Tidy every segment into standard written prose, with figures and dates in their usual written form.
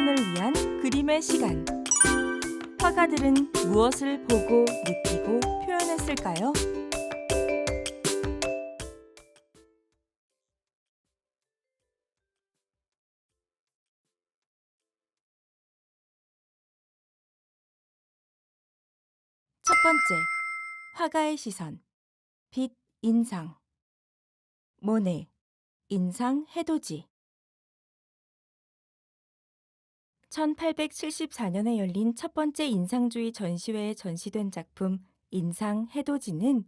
수련을 위한 그림의 시간. 화가들은 무엇을 보고 느끼고 표현했을까요? 첫 번째, 화가의 시선. 빛, 인상. 모네, 인상, 해돋이. 1874년에 열린 첫 번째 인상주의 전시회에 전시된 작품 인상, 해돋이는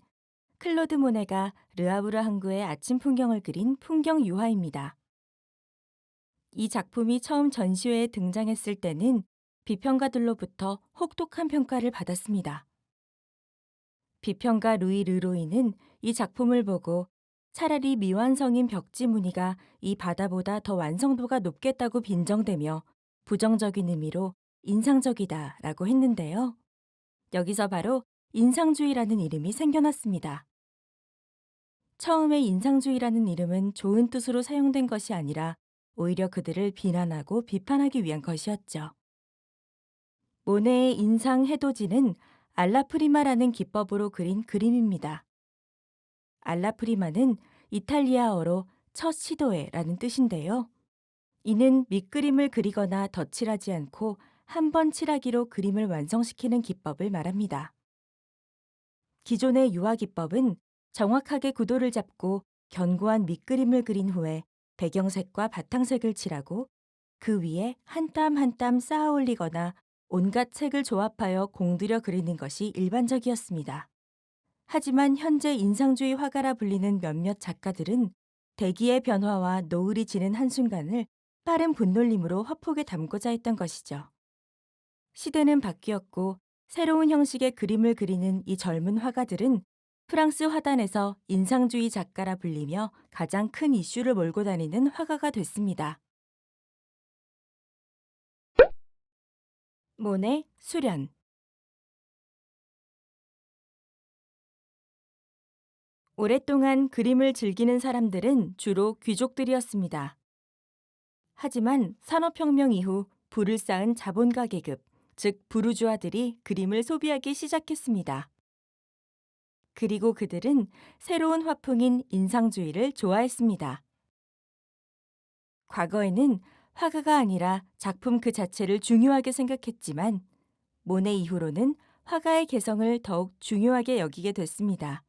클로드 모네가 르아브르 항구의 아침 풍경을 그린 풍경 유화입니다. 이 작품이 처음 전시회에 등장했을 때는 비평가들로부터 혹독한 평가를 받았습니다. 비평가 루이 르로이는 이 작품을 보고 차라리 미완성인 벽지 무늬가 이 바다보다 더 완성도가 높겠다고 빈정대며 부정적인 의미로 인상적이다라고 했는데요. 여기서 바로 인상주의라는 이름이 생겨났습니다. 처음에 인상주의라는 이름은 좋은 뜻으로 사용된 것이 아니라 오히려 그들을 비난하고 비판하기 위한 것이었죠. 모네의 인상 해돋이는 알라프리마라는 기법으로 그린 그림입니다. 알라프리마는 이탈리아어로 첫 시도에라는 뜻인데요. 이는 밑그림을 그리거나 덧칠하지 않고 한 번 칠하기로 그림을 완성시키는 기법을 말합니다. 기존의 유화 기법은 정확하게 구도를 잡고 견고한 밑그림을 그린 후에 배경색과 바탕색을 칠하고 그 위에 한 땀 한 땀 쌓아 올리거나 온갖 색을 조합하여 공들여 그리는 것이 일반적이었습니다. 하지만 현재 인상주의 화가라 불리는 몇몇 작가들은 대기의 변화와 노을이 지는 한순간을 빠른 분놀림으로 화폭에 담고자 했던 것이죠. 시대는 바뀌었고 새로운 형식의 그림을 그리는 이 젊은 화가들은 프랑스 화단에서 인상주의 작가라 불리며 가장 큰 이슈를 몰고 다니는 화가가 됐습니다. 모네, 수련. 오랫동안 그림을 즐기는 사람들은 주로 귀족들이었습니다. 하지만 산업혁명 이후 부를 쌓은 자본가 계급, 즉 부르주아들이 그림을 소비하기 시작했습니다. 그리고 그들은 새로운 화풍인 인상주의를 좋아했습니다. 과거에는 화가가 아니라 작품 그 자체를 중요하게 생각했지만 모네 이후로는 화가의 개성을 더욱 중요하게 여기게 됐습니다.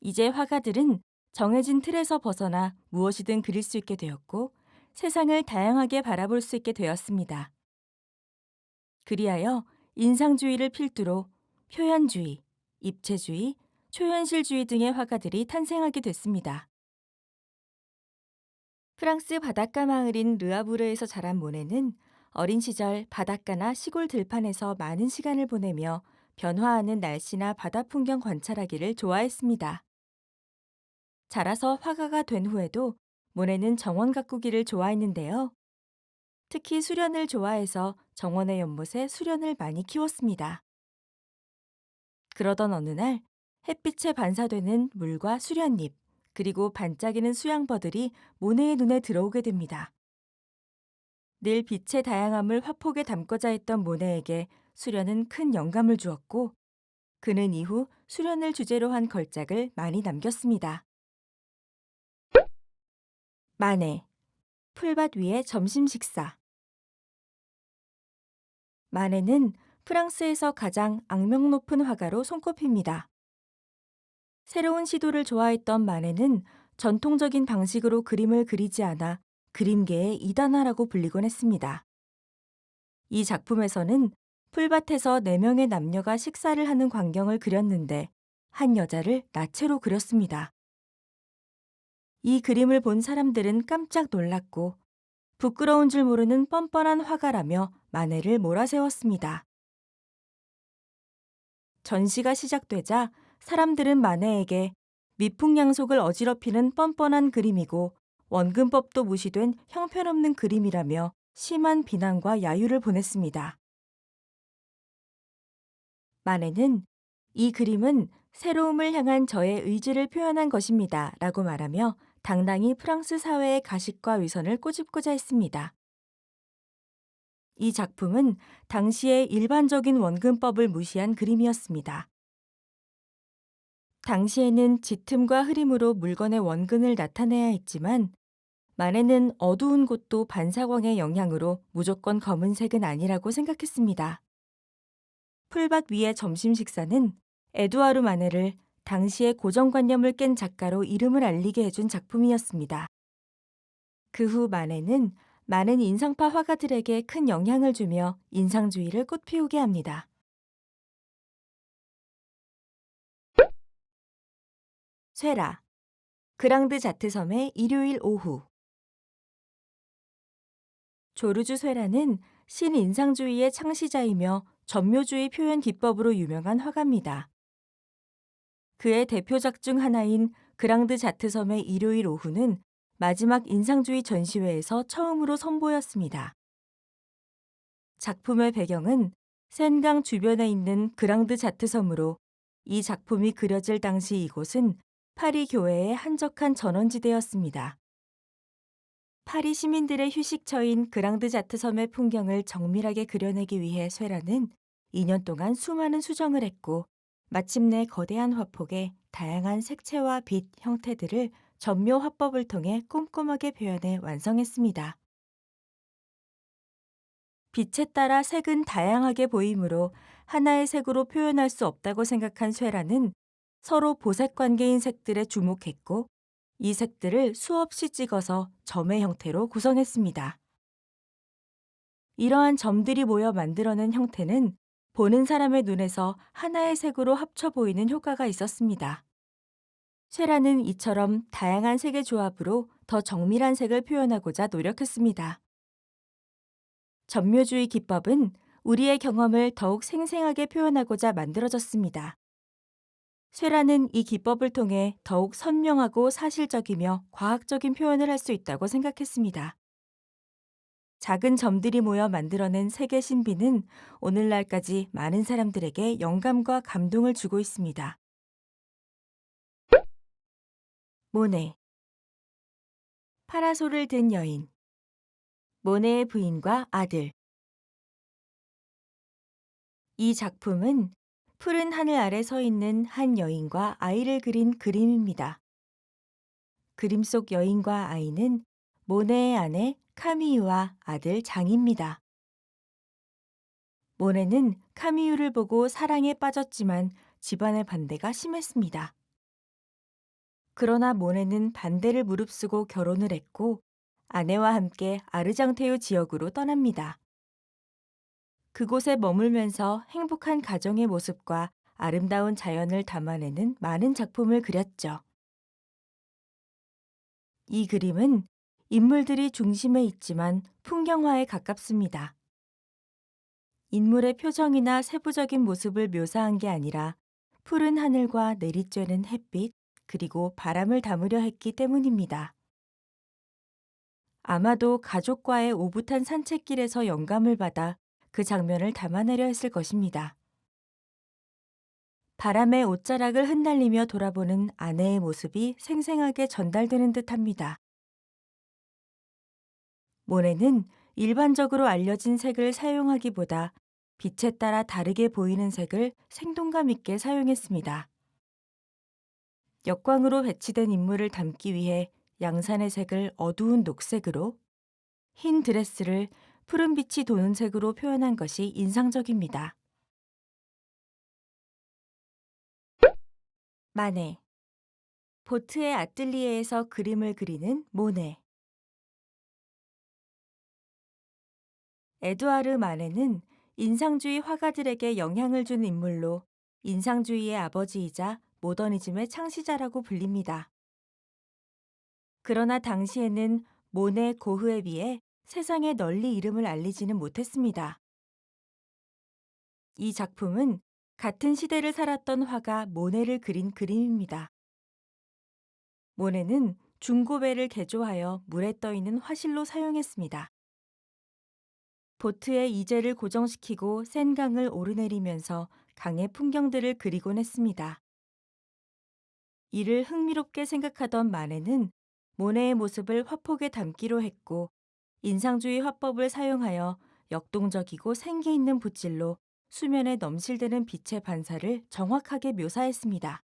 이제 화가들은 정해진 틀에서 벗어나 무엇이든 그릴 수 있게 되었고 세상을 다양하게 바라볼 수 있게 되었습니다. 그리하여 인상주의를 필두로 표현주의, 입체주의, 초현실주의 등의 화가들이 탄생하게 됐습니다. 프랑스 바닷가 마을인 르아브르에서 자란 모네는 어린 시절 바닷가나 시골 들판에서 많은 시간을 보내며 변화하는 날씨나 바다 풍경 관찰하기를 좋아했습니다. 자라서 화가가 된 후에도 모네는 정원 가꾸기를 좋아했는데요. 특히 수련을 좋아해서 정원의 연못에 수련을 많이 키웠습니다. 그러던 어느 날 햇빛에 반사되는 물과 수련잎, 그리고 반짝이는 수양버들이 모네의 눈에 들어오게 됩니다. 늘 빛의 다양함을 화폭에 담고자 했던 모네에게 수련은 큰 영감을 주었고 그는 이후 수련을 주제로 한 걸작을 많이 남겼습니다. 마네, 풀밭 위의 점심 식사. 마네는 프랑스에서 가장 악명 높은 화가로 손꼽힙니다. 새로운 시도를 좋아했던 마네는 전통적인 방식으로 그림을 그리지 않아 그림계의 이단화라고 불리곤 했습니다. 이 작품에서는 풀밭에서 4명의 남녀가 식사를 하는 광경을 그렸는데 한 여자를 나체로 그렸습니다. 이 그림을 본 사람들은 깜짝 놀랐고 부끄러운 줄 모르는 뻔뻔한 화가라며 마네를 몰아세웠습니다. 전시가 시작되자 사람들은 마네에게 미풍양속을 어지럽히는 뻔뻔한 그림이고 원근법도 무시된 형편없는 그림이라며 심한 비난과 야유를 보냈습니다. 마네는 이 그림은 새로움을 향한 저의 의지를 표현한 것입니다 라고 말하며 당당히 프랑스 사회의 가식과 위선을 꼬집고자 했습니다. 이 작품은 당시의 일반적인 원근법을 무시한 그림이었습니다. 당시에는 짙음과 흐림으로 물건의 원근을 나타내야 했지만 마네는 어두운 곳도 반사광의 영향으로 무조건 검은색은 아니라고 생각했습니다. 풀밭 위의 점심 식사는 에두아르 마네를 당시의 고정관념을 깬 작가로 이름을 알리게 해준 작품이었습니다. 그 후 마네는 많은 인상파 화가들에게 큰 영향을 주며 인상주의를 꽃피우게 합니다. 쇠라, 그랑드 자트 섬의 일요일 오후. 조르주 쇠라는 신인상주의의 창시자이며 전묘주의 표현 기법으로 유명한 화가입니다. 그의 대표작 중 하나인 그랑드 자트 섬의 일요일 오후는 마지막 인상주의 전시회에서 처음으로 선보였습니다. 작품의 배경은 센강 주변에 있는 그랑드 자트 섬으로 이 작품이 그려질 당시 이곳은 파리 교회의 한적한 전원지대였습니다. 파리 시민들의 휴식처인 그랑드 자트 섬의 풍경을 정밀하게 그려내기 위해 쇠라는 2년 동안 수많은 수정을 했고 마침내 거대한 화폭에 다양한 색채와 빛, 형태들을 전묘 화법을 통해 꼼꼼하게 표현해 완성했습니다. 빛에 따라 색은 다양하게 보이므로 하나의 색으로 표현할 수 없다고 생각한 쇠라는 서로 보색 관계인 색들에 주목했고 이 색들을 수없이 찍어서 점의 형태로 구성했습니다. 이러한 점들이 모여 만들어낸 형태는 보는 사람의 눈에서 하나의 색으로 합쳐 보이는 효과가 있었습니다. 쇠라는 이처럼 다양한 색의 조합으로 더 정밀한 색을 표현하고자 노력했습니다. 전묘주의 기법은 우리의 경험을 더욱 생생하게 표현하고자 만들어졌습니다. 쇠라는 이 기법을 통해 더욱 선명하고 사실적이며 과학적인 표현을 할 수 있다고 생각했습니다. 작은 점들이 모여 만들어낸 색의 신비는 오늘날까지 많은 사람들에게 영감과 감동을 주고 있습니다. 모네, 파라솔을 든 여인. 모네의 부인과 아들. 이 작품은 푸른 하늘 아래 서 있는 한 여인과 아이를 그린 그림입니다. 그림 속 여인과 아이는 모네의 아내 카미유와 아들 장입니다. 모네는 카미유를 보고 사랑에 빠졌지만 집안의 반대가 심했습니다. 그러나 모네는 반대를 무릅쓰고 결혼을 했고 아내와 함께 아르장테유 지역으로 떠납니다. 그곳에 머물면서 행복한 가정의 모습과 아름다운 자연을 담아내는 많은 작품을 그렸죠. 이 그림은 인물들이 중심에 있지만 풍경화에 가깝습니다. 인물의 표정이나 세부적인 모습을 묘사한 게 아니라 푸른 하늘과 내리쬐는 햇빛, 그리고 바람을 담으려 했기 때문입니다. 아마도 가족과의 오붓한 산책길에서 영감을 받아 그 장면을 담아내려 했을 것입니다. 바람에 옷자락을 흩날리며 돌아보는 아내의 모습이 생생하게 전달되는 듯합니다. 모네는 일반적으로 알려진 색을 사용하기보다 빛에 따라 다르게 보이는 색을 생동감 있게 사용했습니다. 역광으로 배치된 인물을 담기 위해 양산의 색을 어두운 녹색으로, 흰 드레스를 푸른 빛이 도는 색으로 표현한 것이 인상적입니다. 마네, 보트의 아뜰리에에서 그림을 그리는 모네. 에두아르 마네는 인상주의 화가들에게 영향을 준 인물로 인상주의의 아버지이자 모더니즘의 창시자라고 불립니다. 그러나 당시에는 모네 고흐에 비해 세상에 널리 이름을 알리지는 못했습니다. 이 작품은 같은 시대를 살았던 화가 모네를 그린 그림입니다. 모네는 중고배를 개조하여 물에 떠 있는 화실로 사용했습니다. 보트의 이제를 고정시키고 센 강을 오르내리면서 강의 풍경들을 그리곤 했습니다. 이를 흥미롭게 생각하던 마네는 모네의 모습을 화폭에 담기로 했고 인상주의 화법을 사용하여 역동적이고 생기 있는 붓질로 수면에 넘실대는 빛의 반사를 정확하게 묘사했습니다.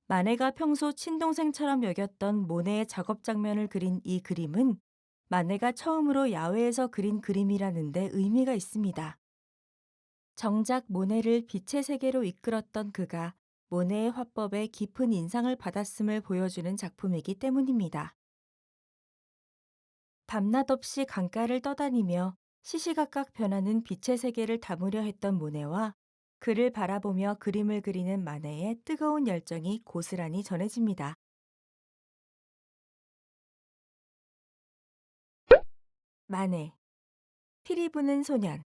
마네가 평소 친동생처럼 여겼던 모네의 작업 장면을 그린 이 그림은 마네가 처음으로 야외에서 그린 그림이라는 데 의미가 있습니다. 정작 모네를 빛의 세계로 이끌었던 그가 모네의 화법에 깊은 인상을 받았음을 보여주는 작품이기 때문입니다. 밤낮 없이 강가를 떠다니며 시시각각 변하는 빛의 세계를 담으려 했던 모네와 그를 바라보며 그림을 그리는 마네의 뜨거운 열정이 고스란히 전해집니다. 마네, 피리 부는 소년.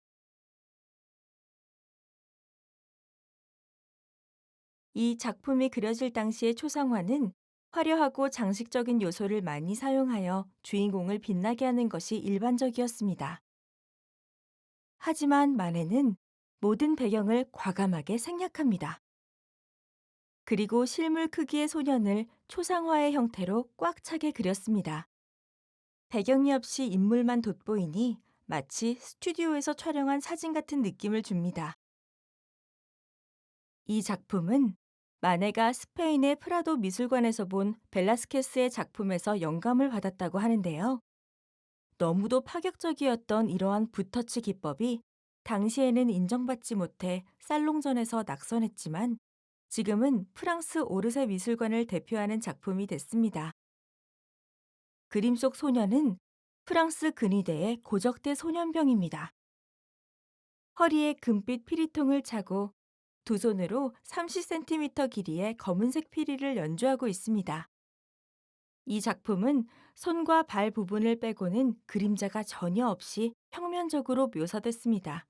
이 작품이 그려질 당시의 초상화는 화려하고 장식적인 요소를 많이 사용하여 주인공을 빛나게 하는 것이 일반적이었습니다. 하지만 마네는 모든 배경을 과감하게 생략합니다. 그리고 실물 크기의 소년을 초상화의 형태로 꽉 차게 그렸습니다. 배경이 없이 인물만 돋보이니 마치 스튜디오에서 촬영한 사진 같은 느낌을 줍니다. 이 작품은 마네가 스페인의 프라도 미술관에서 본 벨라스케스의 작품에서 영감을 받았다고 하는데요. 너무도 파격적이었던 이러한 붓터치 기법이 당시에는 인정받지 못해 살롱전에서 낙선했지만 지금은 프랑스 오르세 미술관을 대표하는 작품이 됐습니다. 그림 속 소년은 프랑스 근위대의 고적대 소년병입니다. 허리에 금빛 피리통을 차고 두 손으로 30cm 길이의 검은색 피리를 연주하고 있습니다. 이 작품은 손과 발 부분을 빼고는 그림자가 전혀 없이 평면적으로 묘사됐습니다.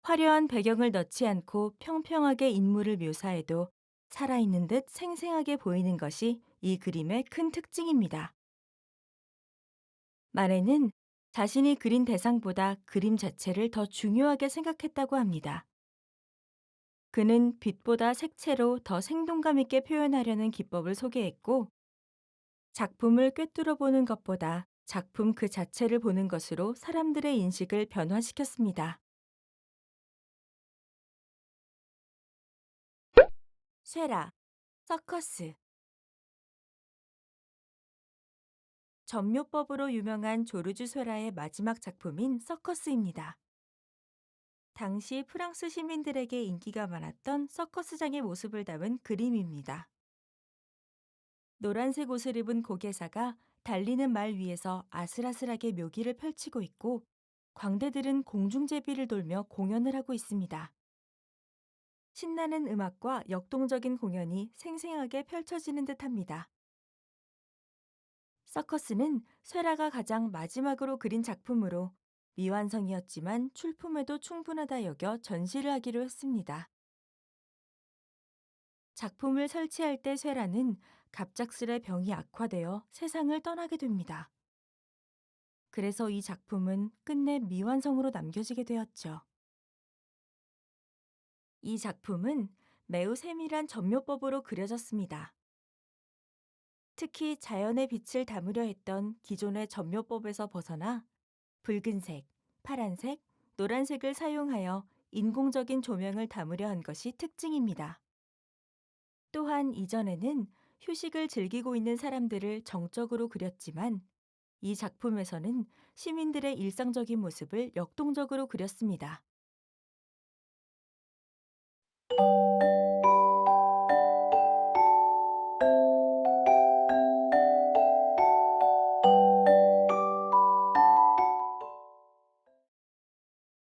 화려한 배경을 넣지 않고 평평하게 인물을 묘사해도 살아있는 듯 생생하게 보이는 것이 이 그림의 큰 특징입니다. 마네는 자신이 그린 대상보다 그림 자체를 더 중요하게 생각했다고 합니다. 그는 빛보다 색채로 더 생동감 있게 표현하려는 기법을 소개했고, 작품을 꿰뚫어 보는 것보다 작품 그 자체를 보는 것으로 사람들의 인식을 변화시켰습니다. 쇠라, 서커스. 전묘법으로 유명한 조르주 쇠라의 마지막 작품인 서커스입니다. 당시 프랑스 시민들에게 인기가 많았던 서커스장의 모습을 담은 그림입니다. 노란색 옷을 입은 고개사가 달리는 말 위에서 아슬아슬하게 묘기를 펼치고 있고 광대들은 공중제비를 돌며 공연을 하고 있습니다. 신나는 음악과 역동적인 공연이 생생하게 펼쳐지는 듯합니다. 서커스는 쇠라가 가장 마지막으로 그린 작품으로 미완성이었지만 출품에도 충분하다 여겨 전시를 하기로 했습니다. 작품을 설치할 때 쇠라는 갑작스레 병이 악화되어 세상을 떠나게 됩니다. 그래서 이 작품은 끝내 미완성으로 남겨지게 되었죠. 이 작품은 매우 세밀한 전묘법으로 그려졌습니다. 특히 자연의 빛을 담으려 했던 기존의 전묘법에서 벗어나 붉은색, 파란색, 노란색을 사용하여 인공적인 조명을 담으려 한 것이 특징입니다. 또한 이전에는 휴식을 즐기고 있는 사람들을 정적으로 그렸지만 이 작품에서는 시민들의 일상적인 모습을 역동적으로 그렸습니다.